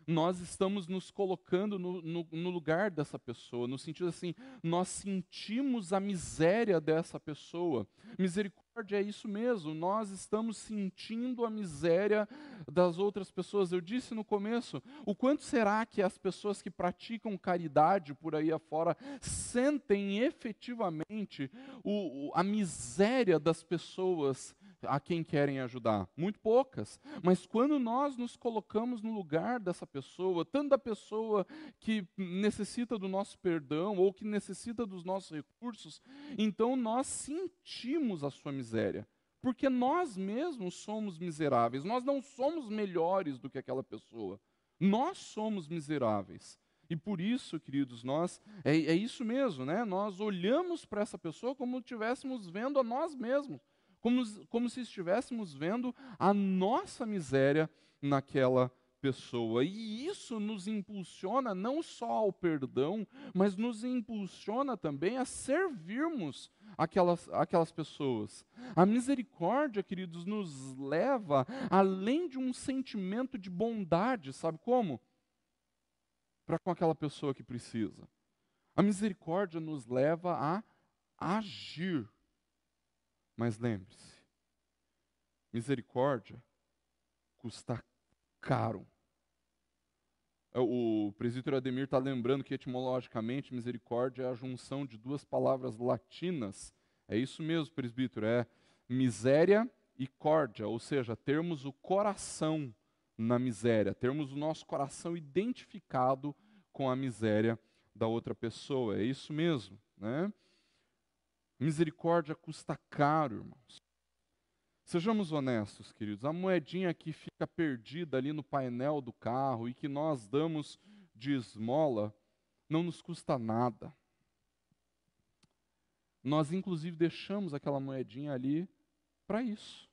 nós estamos nos colocando no lugar dessa pessoa, no sentido assim, nós sentimos a miséria dessa pessoa. Misericórdia é isso mesmo, nós estamos sentindo a miséria das outras pessoas. Eu disse no começo, o quanto será que as pessoas que praticam caridade por aí afora sentem efetivamente a miséria das pessoas a quem querem ajudar? Muito poucas. Mas quando nós nos colocamos no lugar dessa pessoa, tanto da pessoa que necessita do nosso perdão ou que necessita dos nossos recursos, então nós sentimos a sua miséria. Porque nós mesmos somos miseráveis. Nós não somos melhores do que aquela pessoa. Nós somos miseráveis. E por isso, queridos, é isso mesmo, né? Nós olhamos para essa pessoa como se estivéssemos vendo a nós mesmos. Como se estivéssemos vendo a nossa miséria naquela pessoa. E isso nos impulsiona não só ao perdão, mas nos impulsiona também a servirmos aquelas pessoas. A misericórdia, queridos, nos leva além de um sentimento de bondade, sabe como? Para com aquela pessoa que precisa. A misericórdia nos leva a agir. Mas lembre-se, misericórdia custa caro. O presbítero Ademir está lembrando que etimologicamente misericórdia é a junção de duas palavras latinas. É isso mesmo, presbítero, é miséria e córdia, ou seja, termos o coração na miséria, termos o nosso coração identificado com a miséria da outra pessoa. É isso mesmo, né? Misericórdia custa caro, irmãos. Sejamos honestos, queridos. A moedinha que fica perdida ali no painel do carro e que nós damos de esmola, não nos custa nada. Nós, inclusive, deixamos aquela moedinha ali para isso.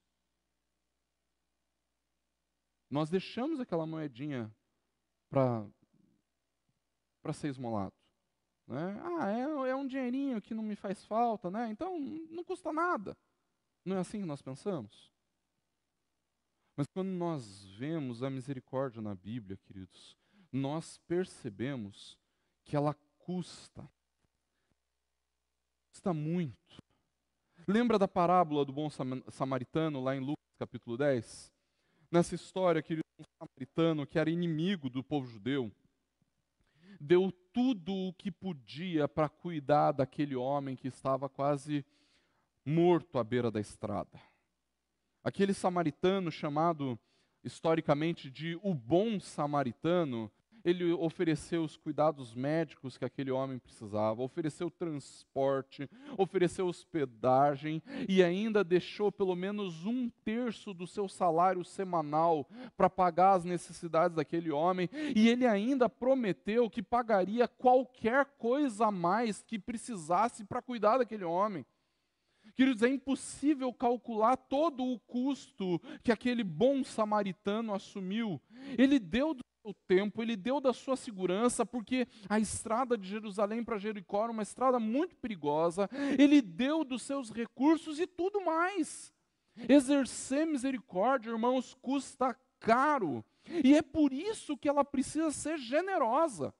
Nós deixamos aquela moedinha para ser esmolado. Né? É um dinheirinho que não me faz falta, né? Então não custa nada. Não é assim que nós pensamos? Mas quando nós vemos a misericórdia na Bíblia, queridos, nós percebemos que ela custa muito. Lembra da parábola do bom samaritano lá em Lucas capítulo 10? Nessa história, querido, um samaritano que era inimigo do povo judeu, deu tudo o que podia para cuidar daquele homem que estava quase morto à beira da estrada. Aquele samaritano chamado historicamente de o bom samaritano, ele ofereceu os cuidados médicos que aquele homem precisava, ofereceu transporte, ofereceu hospedagem e ainda deixou pelo menos 1/3 do seu salário semanal para pagar as necessidades daquele homem, e ele ainda prometeu que pagaria qualquer coisa a mais que precisasse para cuidar daquele homem. Queridos, é impossível calcular todo o custo que aquele bom samaritano assumiu. Ele deu do seu tempo, ele deu da sua segurança, porque a estrada de Jerusalém para Jericó era uma estrada muito perigosa. Ele deu dos seus recursos e tudo mais. Exercer misericórdia, irmãos, custa caro. E é por isso que ela precisa ser generosa.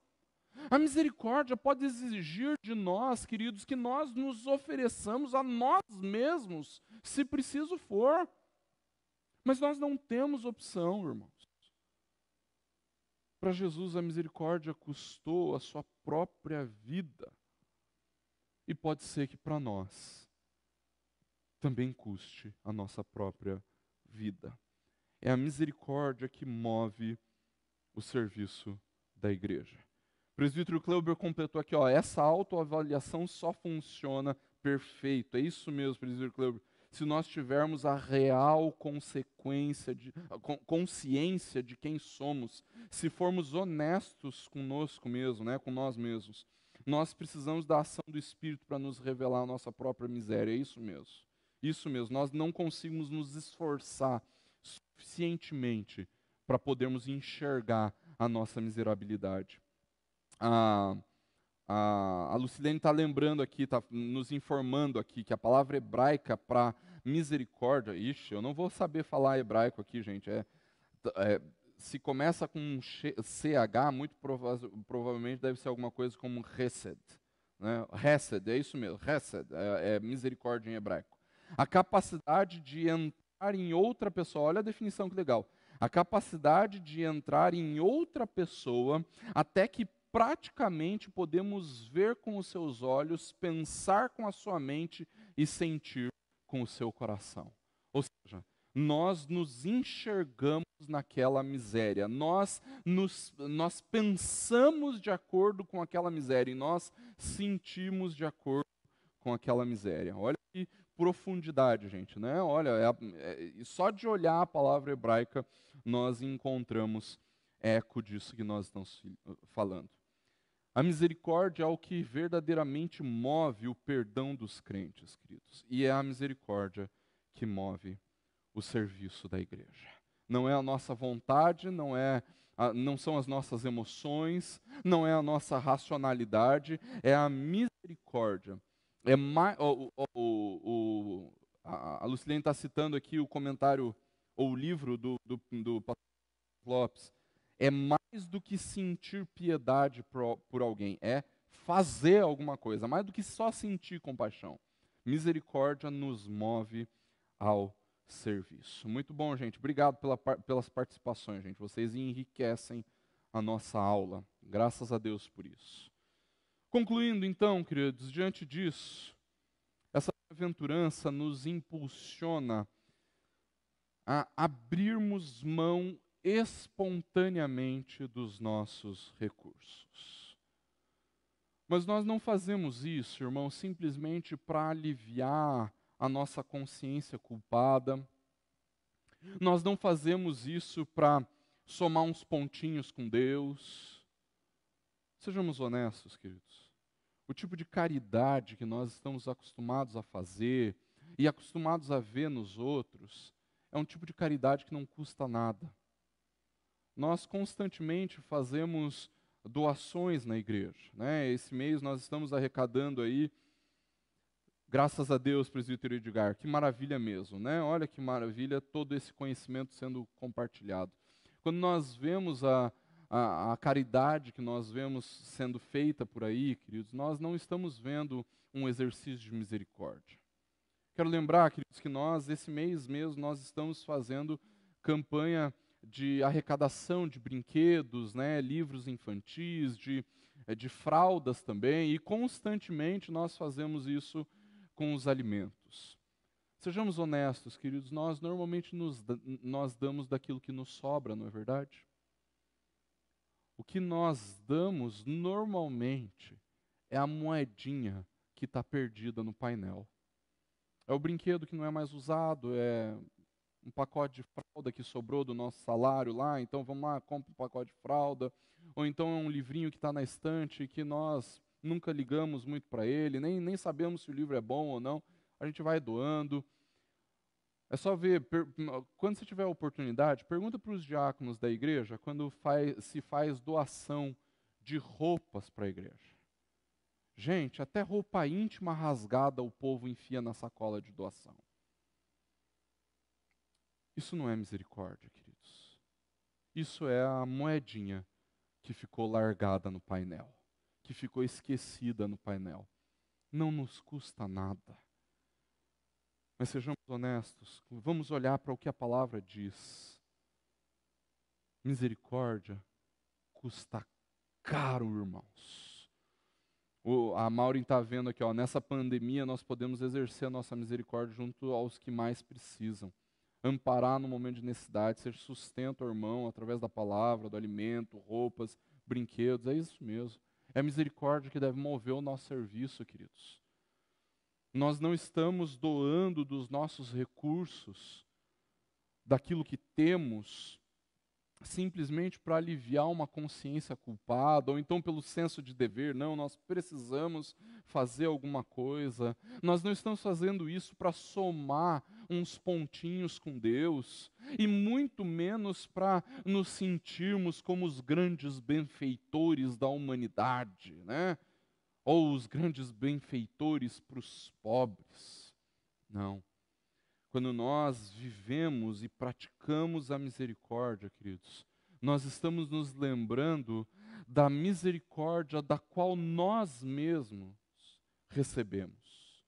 A misericórdia pode exigir de nós, queridos, que nós nos ofereçamos a nós mesmos, se preciso for. Mas nós não temos opção, irmãos. Para Jesus, a misericórdia custou a sua própria vida. E pode ser que para nós também custe a nossa própria vida. É a misericórdia que move o serviço da igreja. O presbítero Kleuber completou aqui, essa autoavaliação só funciona perfeito. É isso mesmo, presbítero Kleuber. Se nós tivermos a real consciência de quem somos, se formos honestos conosco mesmo, com nós mesmos, nós precisamos da ação do Espírito para nos revelar a nossa própria miséria. É isso mesmo. Isso mesmo. Nós não conseguimos nos esforçar suficientemente para podermos enxergar a nossa miserabilidade. A Lucilene está lembrando aqui, está nos informando aqui, que a palavra hebraica para misericórdia, eu não vou saber falar hebraico aqui, gente, se começa com um CH, muito provavelmente deve ser alguma coisa como Hesed. Né? Hesed, é isso mesmo, Hesed, é misericórdia em hebraico. A capacidade de entrar em outra pessoa, olha a definição que legal, a capacidade de entrar em outra pessoa até que praticamente podemos ver com os seus olhos, pensar com a sua mente e sentir com o seu coração. Ou seja, nós nos enxergamos naquela miséria, nós pensamos de acordo com aquela miséria e nós sentimos de acordo com aquela miséria. Olha que profundidade, gente, né? Olha, só de olhar a palavra hebraica nós encontramos eco disso que nós estamos falando. A misericórdia é o que verdadeiramente move o perdão dos crentes, queridos. E é a misericórdia que move o serviço da igreja. Não é a nossa vontade, não são as nossas emoções, não é a nossa racionalidade, é a misericórdia. A Lucilene está citando aqui o comentário, ou o livro do pastor Lopes. É mais do que sentir piedade por alguém, é fazer alguma coisa, mais do que só sentir compaixão. Misericórdia nos move ao serviço. Muito bom, gente. Obrigado pelas participações, gente. Vocês enriquecem a nossa aula. Graças a Deus por isso. Concluindo, então, queridos, diante disso, essa aventurança nos impulsiona a abrirmos mão espontaneamente dos nossos recursos. Mas nós não fazemos isso, irmão, simplesmente para aliviar a nossa consciência culpada. Nós não fazemos isso para somar uns pontinhos com Deus. Sejamos honestos, queridos. O tipo de caridade que nós estamos acostumados a fazer e acostumados a ver nos outros é um tipo de caridade que não custa nada. Nós constantemente fazemos doações na igreja, né? Esse mês nós estamos arrecadando aí, graças a Deus, presbítero Edgar, que maravilha mesmo, né? Olha que maravilha todo esse conhecimento sendo compartilhado. Quando nós vemos a caridade que nós vemos sendo feita por aí, queridos, nós não estamos vendo um exercício de misericórdia. Quero lembrar, queridos, que nós, esse mês mesmo, nós estamos fazendo campanha de arrecadação de brinquedos, né, livros infantis, de fraldas também, e constantemente nós fazemos isso com os alimentos. Sejamos honestos, queridos, nós normalmente nós damos daquilo que nos sobra, não é verdade? O que nós damos normalmente é a moedinha que está perdida no painel. É o brinquedo que não é mais usado, é um pacote de fralda que sobrou do nosso salário lá, então vamos lá, compra um pacote de fralda. Ou então é um livrinho que está na estante que nós nunca ligamos muito para ele, nem sabemos se o livro é bom ou não, a gente vai doando. É só ver, quando você tiver a oportunidade, pergunta para os diáconos da igreja quando se faz doação de roupas para a igreja. Gente, até roupa íntima rasgada o povo enfia na sacola de doação. Isso não é misericórdia, queridos. Isso é a moedinha que ficou largada no painel, que ficou esquecida no painel. Não nos custa nada. Mas sejamos honestos, vamos olhar para o que a palavra diz. Misericórdia custa caro, irmãos. A Maureen está vendo aqui, ó, nessa pandemia nós podemos exercer a nossa misericórdia junto aos que mais precisam. Amparar no momento de necessidade, ser sustento ao irmão através da palavra, do alimento, roupas, brinquedos, é isso mesmo. É a misericórdia que deve mover o nosso serviço, queridos. Nós não estamos doando dos nossos recursos, daquilo que temos, simplesmente para aliviar uma consciência culpada, ou então pelo senso de dever. Não, nós precisamos fazer alguma coisa. Nós não estamos fazendo isso para somar uns pontinhos com Deus, e muito menos para nos sentirmos como os grandes benfeitores da humanidade, né? Ou os grandes benfeitores para os pobres. Não. Quando nós vivemos e praticamos a misericórdia, queridos, nós estamos nos lembrando da misericórdia da qual nós mesmos recebemos.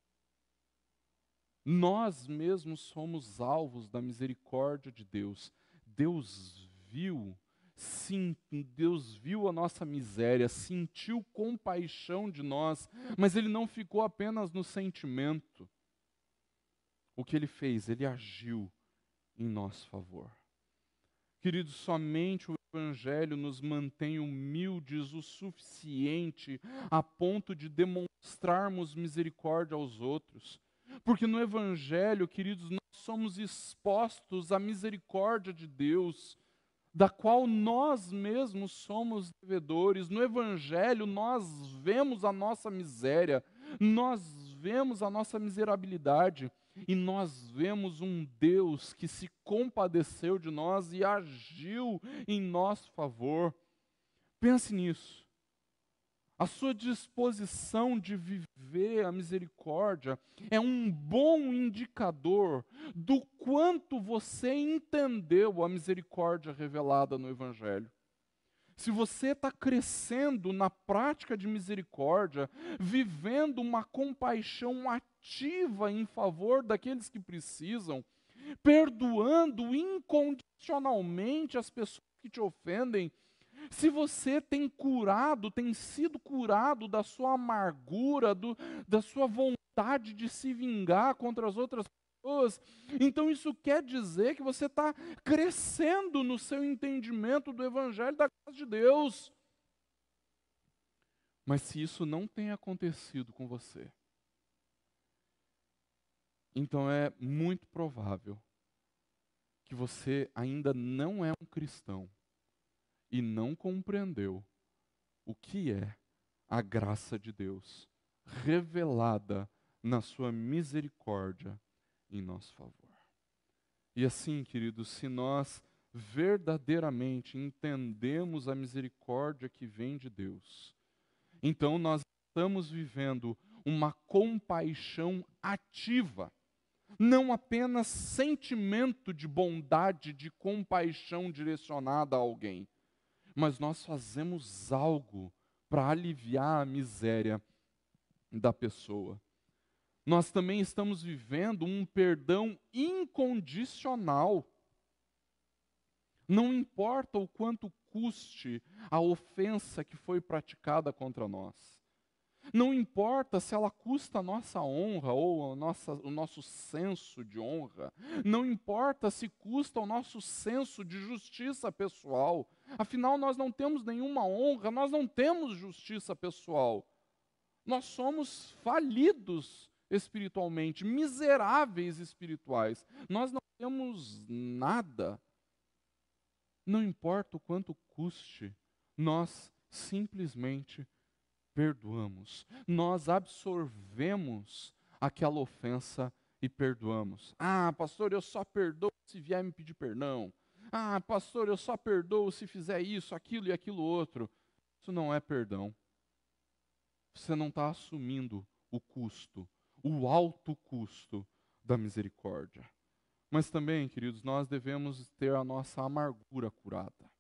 Nós mesmos somos alvos da misericórdia de Deus. Sim, Deus viu a nossa miséria, sentiu compaixão de nós, mas Ele não ficou apenas no sentimento. O que Ele fez? Ele agiu em nosso favor. Queridos, somente o Evangelho nos mantém humildes o suficiente a ponto de demonstrarmos misericórdia aos outros. Porque no Evangelho, queridos, nós somos expostos à misericórdia de Deus, da qual nós mesmos somos devedores. No Evangelho, nós vemos a nossa miséria, nós vemos a nossa miserabilidade, e nós vemos um Deus que se compadeceu de nós e agiu em nosso favor. Pense nisso. A sua disposição de viver a misericórdia é um bom indicador do quanto você entendeu a misericórdia revelada no Evangelho. Se você está crescendo na prática de misericórdia, vivendo uma compaixão ativa em favor daqueles que precisam, perdoando incondicionalmente as pessoas que te ofendem, se você tem sido curado da sua amargura, da sua vontade de se vingar contra as outras pessoas, então isso quer dizer que você está crescendo no seu entendimento do Evangelho da graça de Deus. Mas se isso não tem acontecido com você, então é muito provável que você ainda não é um cristão e não compreendeu o que é a graça de Deus revelada na sua misericórdia em nosso favor. E assim, queridos, se nós verdadeiramente entendemos a misericórdia que vem de Deus, então nós estamos vivendo uma compaixão ativa, não apenas sentimento de bondade, de compaixão direcionada a alguém, mas nós fazemos algo para aliviar a miséria da pessoa. Nós também estamos vivendo um perdão incondicional. Não importa o quanto custe a ofensa que foi praticada contra nós. Não importa se ela custa a nossa honra ou o nosso senso de honra. Não importa se custa o nosso senso de justiça pessoal. Afinal, nós não temos nenhuma honra, nós não temos justiça pessoal. Nós somos falidos espiritualmente, miseráveis espirituais. Nós não temos nada. Não importa o quanto custe, nós simplesmente perdoamos. Nós absorvemos aquela ofensa e perdoamos. Ah, pastor, eu só perdoo se vier me pedir perdão. Ah, pastor, eu só perdoo se fizer isso, aquilo e aquilo outro. Isso não é perdão. Você não está assumindo o custo, o alto custo da misericórdia. Mas também, queridos, nós devemos ter a nossa amargura curada.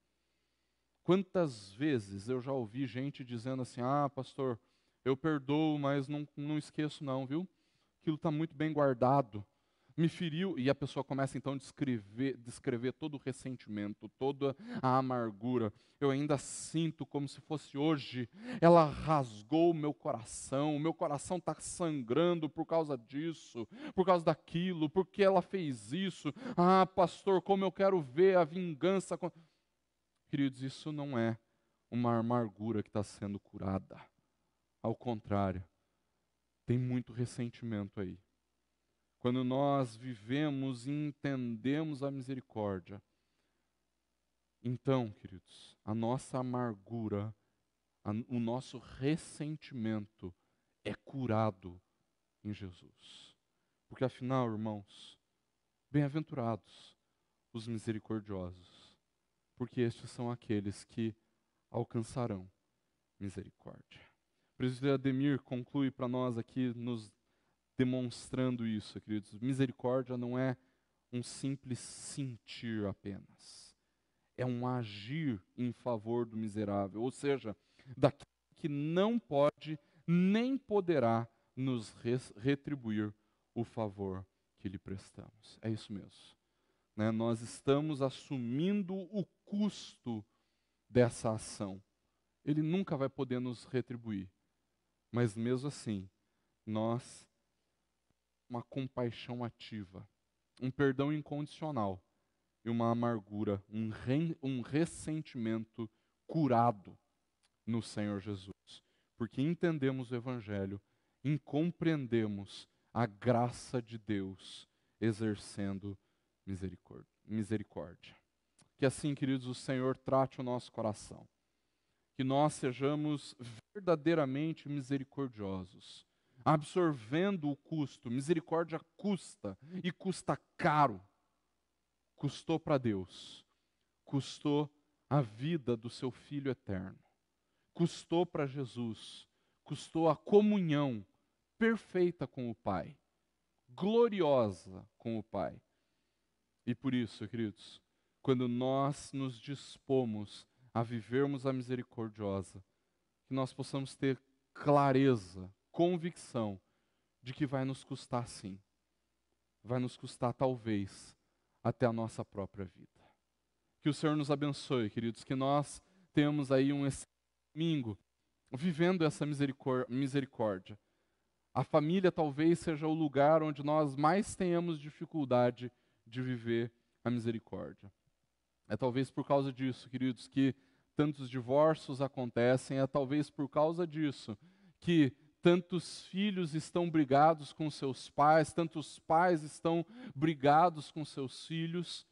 Quantas vezes eu já ouvi gente dizendo assim, ah, pastor, eu perdoo, mas não esqueço não, viu? Aquilo está muito bem guardado. Me feriu, e a pessoa começa então a descrever todo o ressentimento, toda a amargura. Eu ainda sinto como se fosse hoje. Ela rasgou o meu coração está sangrando por causa disso, por causa daquilo, porque ela fez isso. Ah, pastor, como eu quero ver a vingança. Queridos, isso não é uma amargura que está sendo curada. Ao contrário, tem muito ressentimento aí. Quando nós vivemos e entendemos a misericórdia, então, queridos, a nossa amargura, o nosso ressentimento é curado em Jesus. Porque afinal, irmãos, bem-aventurados os misericordiosos, porque estes são aqueles que alcançarão misericórdia. O presbítero Ademir conclui para nós aqui, nos demonstrando isso, queridos. Misericórdia não é um simples sentir apenas. É um agir em favor do miserável, ou seja, daquele que não pode nem poderá nos retribuir o favor que lhe prestamos. É isso mesmo. Né? Nós estamos assumindo o custo dessa ação. Ele nunca vai poder nos retribuir. Mas mesmo assim, nós, uma compaixão ativa, um perdão incondicional e uma amargura, um ressentimento curado no Senhor Jesus. Porque entendemos o Evangelho e compreendemos a graça de Deus exercendo misericórdia. Que assim, queridos, o Senhor trate o nosso coração. Que nós sejamos verdadeiramente misericordiosos, absorvendo o custo. Misericórdia custa, e custa caro. Custou para Deus, custou a vida do seu Filho eterno, custou para Jesus, custou a comunhão perfeita com o Pai, gloriosa com o Pai. E por isso, queridos, quando nós nos dispomos a vivermos a misericordiosa, que nós possamos ter clareza, convicção de que vai nos custar sim. Vai nos custar talvez até a nossa própria vida. Que o Senhor nos abençoe, queridos, que nós tenhamos aí um domingo vivendo essa misericórdia. A família talvez seja o lugar onde nós mais tenhamos dificuldade de viver a misericórdia. É talvez por causa disso, queridos, que tantos divórcios acontecem, é talvez por causa disso que tantos filhos estão brigados com seus pais, tantos pais estão brigados com seus filhos,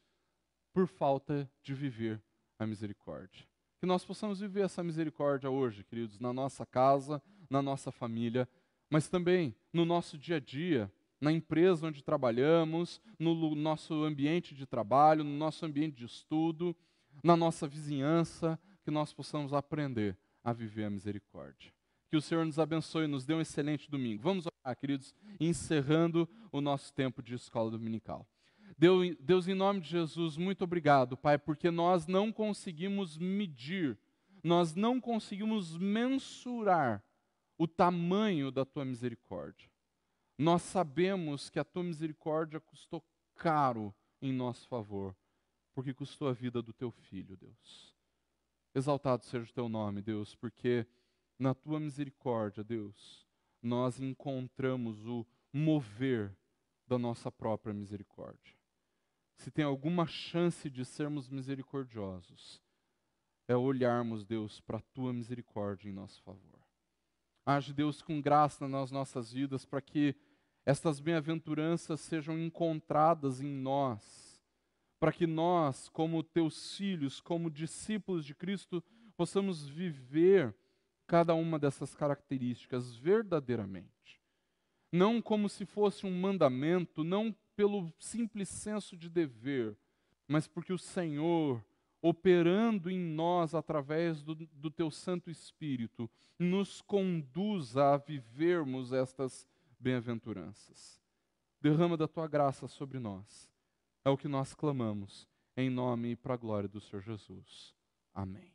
por falta de viver a misericórdia. Que nós possamos viver essa misericórdia hoje, queridos, na nossa casa, na nossa família, mas também no nosso dia a dia, na empresa onde trabalhamos, no nosso ambiente de trabalho, no nosso ambiente de estudo, na nossa vizinhança, que nós possamos aprender a viver a misericórdia. Que o Senhor nos abençoe e nos dê um excelente domingo. Vamos orar, queridos, encerrando o nosso tempo de escola dominical. Deus, em nome de Jesus, muito obrigado, Pai, porque nós não conseguimos medir, nós não conseguimos mensurar o tamanho da Tua misericórdia. Nós sabemos que a Tua misericórdia custou caro em nosso favor, porque custou a vida do Teu Filho, Deus. Exaltado seja o Teu nome, Deus, porque Na tua misericórdia, Deus, nós encontramos o mover da nossa própria misericórdia. Se tem alguma chance de sermos misericordiosos, é olharmos, Deus, para a tua misericórdia em nosso favor. Age, Deus, com graça nas nossas vidas, para que estas bem-aventuranças sejam encontradas em nós, para que nós, como teus filhos, como discípulos de Cristo, possamos viver cada uma dessas características verdadeiramente. Não como se fosse um mandamento, não pelo simples senso de dever, mas porque o Senhor, operando em nós através do teu Santo Espírito, nos conduz a vivermos estas bem-aventuranças. Derrama da tua graça sobre nós. É o que nós clamamos, em nome e para a glória do Senhor Jesus. Amém.